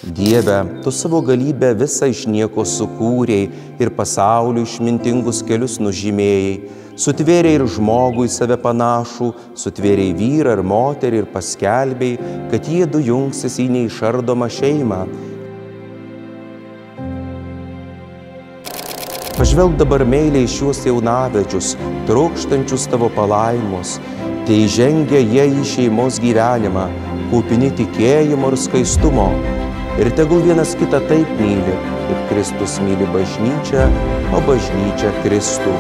Dieve, tu savo galybę visą iš nieko sukūrėjai ir pasaulio išmintingus kelius nužymėjai, sutvėrėjai ir žmogui save panašų, sutvėrėjai vyrą ir moterį ir paskelbėjai, kad jie du jungsis į neišardomą šeimą. Pažvelk dabar meiliai šiuos jaunavedžius, trokštančius tavo palaimos, tai žengia jie į šeimos gyvenimą, kupini tikėjimo ir skaistumo. Ir tegul vienas kitą taip myli, kaip Kristus myli bažnyčią, o bažnyčia Kristų.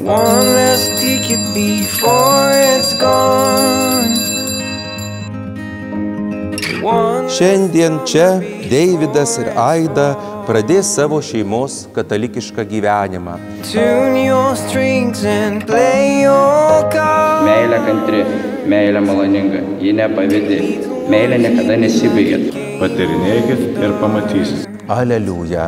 One last ticket before it's gone. Šiandien čia Deividas ir Aida pradės savo šeimos katalikišką gyvenimą. Meilė kantri, meilė maloninga, ji nepavydi, meilė niekada nesibaigia. Patyrinėkit ir pamatysit. Aleliuja.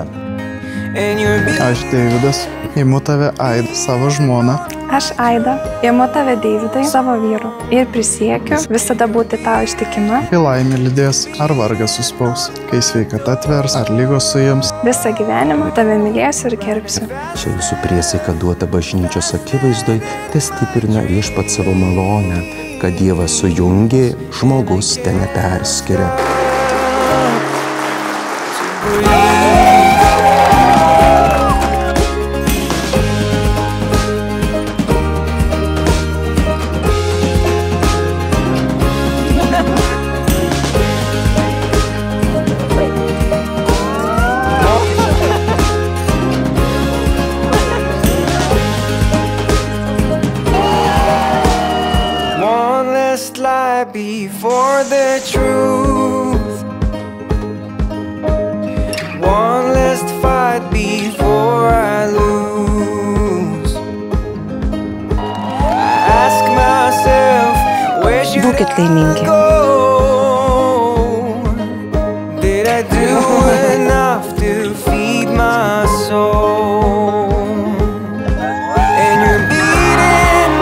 Aš Deividas, imu tave Aida, savo žmoną. Aš Aida, imu tave Deividai, savo vyru. Ir prisiekiu visada būti tau ištikima. Kai laimė lydės, ar vargas suspaus, kai sveikata atvers, ar lygos suims. Visą gyvenimą tave mylėsiu ir gerbsiu. Čia jūsų priesaika duota bažnyčios akivaizdoj, tai stiprina viešpat savo malonę, kad Dievas sujungė, žmogus ten neperskiria. Before the truth, one last fight before I lose. I ask myself, where should I go? Did I do enough to feed my soul? And you're beating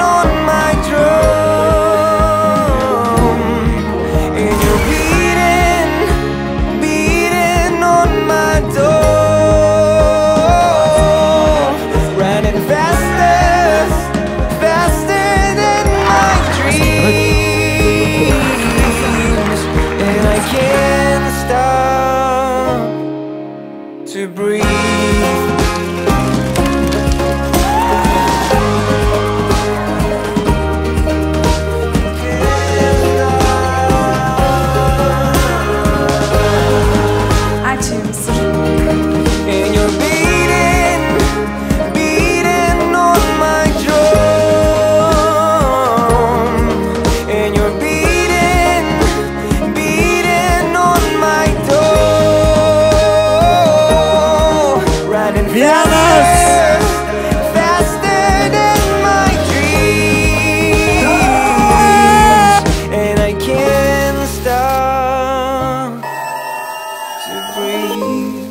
on my drum. To breathe. Ačiū Jums. And you're beating on my drum. And you're beating on my door. Riding faster than my dreams. And I can't stop to breathe.